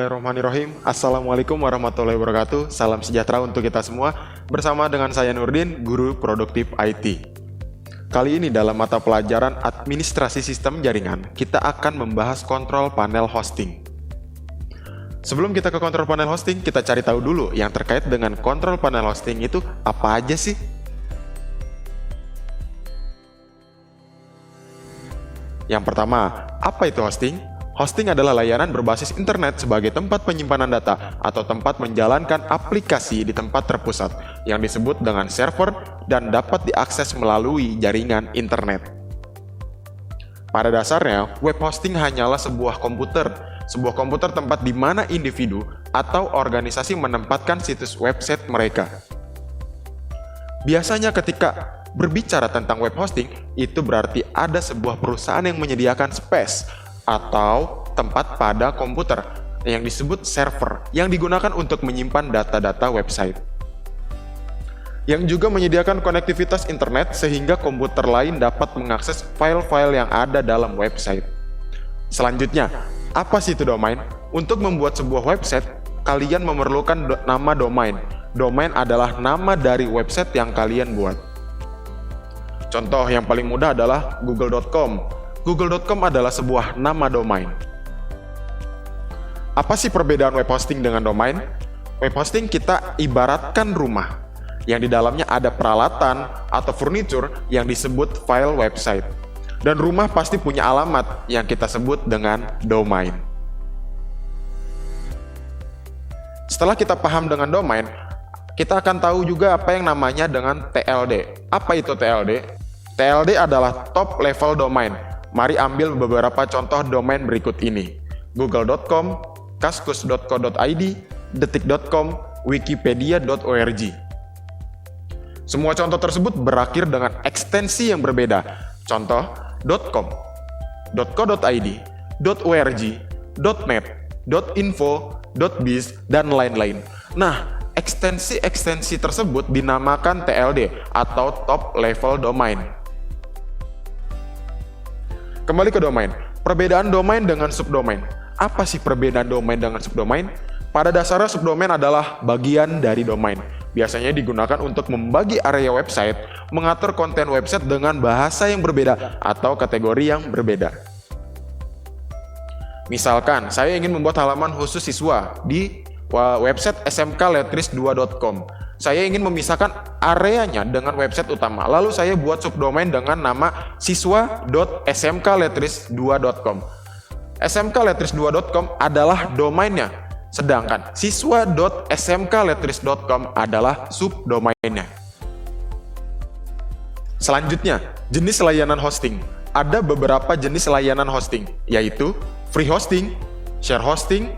Bismillahirrahmanirrahim. Assalamualaikum warahmatullahi wabarakatuh. Salam sejahtera untuk kita semua. Bersama dengan saya Nurdin, Guru Produktif IT. Kali ini dalam mata pelajaran Administrasi Sistem Jaringan, kita akan membahas kontrol panel hosting. Sebelum kita ke kontrol panel hosting, kita cari tahu dulu yang terkait dengan kontrol panel hosting itu apa aja sih? Yang pertama, apa itu hosting? Hosting adalah layanan berbasis internet sebagai tempat penyimpanan data atau tempat menjalankan aplikasi di tempat terpusat yang disebut dengan server dan dapat diakses melalui jaringan internet. Pada dasarnya, web hosting hanyalah sebuah komputer tempat di mana individu atau organisasi menempatkan situs website mereka. Biasanya ketika berbicara tentang web hosting, itu berarti ada sebuah perusahaan yang menyediakan space atau tempat pada komputer yang disebut server yang digunakan untuk menyimpan data-data website. Yang juga menyediakan konektivitas internet sehingga komputer lain dapat mengakses file-file yang ada dalam website. Selanjutnya, apa sih itu domain? Untuk membuat sebuah website, kalian memerlukan nama domain. Domain adalah nama dari website yang kalian buat. Contoh yang paling mudah adalah google.com. Google.com adalah sebuah nama domain. Apa sih perbedaan web hosting dengan domain? Web hosting kita ibaratkan rumah, yang di dalamnya ada peralatan atau furniture yang disebut file website. Dan rumah pasti punya alamat yang kita sebut dengan domain. Setelah kita paham dengan domain, kita akan tahu juga apa yang namanya dengan TLD. Apa itu TLD? TLD adalah top level domain. Mari ambil beberapa contoh domain berikut ini: google.com, kaskus.co.id, detik.com, wikipedia.org. Semua contoh tersebut berakhir dengan ekstensi yang berbeda. Contoh, .com, .co.id, .org, .net, .info, .biz, dan lain-lain. Nah, ekstensi-ekstensi tersebut dinamakan TLD atau top level domain. Kembali ke domain. Perbedaan domain dengan subdomain. Apa sih perbedaan domain dengan subdomain? Pada dasarnya subdomain adalah bagian dari domain. Biasanya digunakan untuk membagi area website, mengatur konten website dengan bahasa yang berbeda atau kategori yang berbeda. Misalkan, saya ingin membuat halaman khusus siswa di website smkletris2.com. Saya ingin memisahkan areanya dengan website utama. Lalu saya buat subdomain dengan nama siswa.smkletris2.com. smkletris2.com adalah domainnya, sedangkan siswa.smkletris.com adalah subdomainnya. Selanjutnya, jenis layanan hosting. Ada beberapa jenis layanan hosting, yaitu free hosting, share hosting,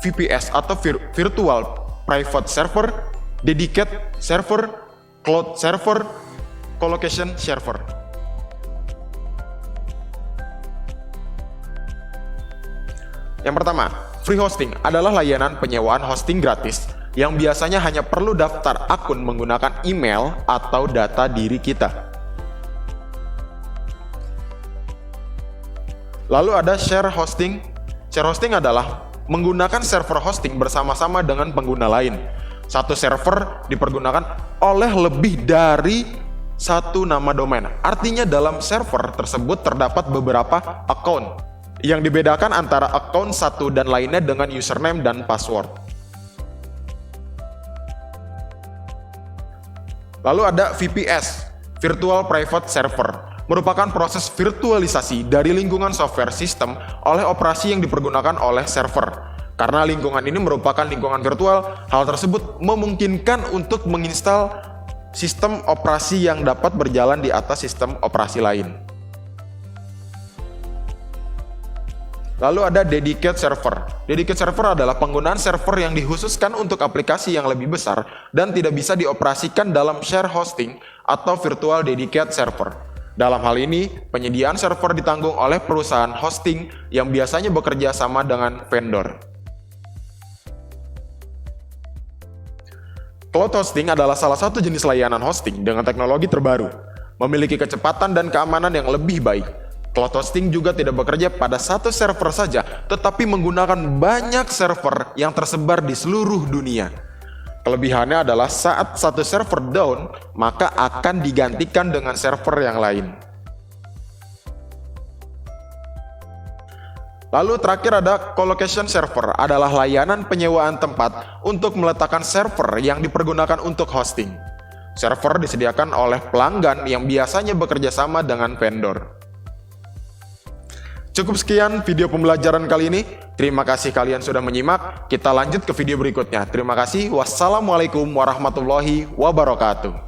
VPS atau virtual private server, dedicated server, cloud server, colocation server. Yang pertama, free hosting adalah layanan penyewaan hosting gratis yang biasanya hanya perlu daftar akun menggunakan email atau data diri kita. Lalu ada share hosting. Share hosting adalah menggunakan server hosting bersama-sama dengan pengguna lain. Satu server dipergunakan oleh lebih dari satu nama domain. Artinya dalam server tersebut terdapat beberapa akun. Yang dibedakan antara akun satu dan lainnya dengan username dan password. Lalu ada VPS, Virtual Private Server, merupakan proses virtualisasi dari lingkungan software sistem oleh operasi yang dipergunakan oleh server. Karena lingkungan ini merupakan lingkungan virtual, hal tersebut memungkinkan untuk menginstal sistem operasi yang dapat berjalan di atas sistem operasi lain. Lalu ada dedicated server. Dedicated server adalah penggunaan server yang dikhususkan untuk aplikasi yang lebih besar dan tidak bisa dioperasikan dalam share hosting atau virtual dedicated server. Dalam hal ini, penyediaan server ditanggung oleh perusahaan hosting yang biasanya bekerja sama dengan vendor. Cloud hosting adalah salah satu jenis layanan hosting dengan teknologi terbaru, memiliki kecepatan dan keamanan yang lebih baik. Cloud hosting juga tidak bekerja pada satu server saja, tetapi menggunakan banyak server yang tersebar di seluruh dunia. Kelebihannya adalah saat satu server down, maka akan digantikan dengan server yang lain. Lalu terakhir ada colocation server, adalah layanan penyewaan tempat untuk meletakkan server yang dipergunakan untuk hosting. Server disediakan oleh pelanggan yang biasanya bekerja sama dengan vendor. Cukup sekian video pembelajaran kali ini. Terima kasih kalian sudah menyimak. Kita lanjut ke video berikutnya. Terima kasih. Wassalamualaikum warahmatullahi wabarakatuh.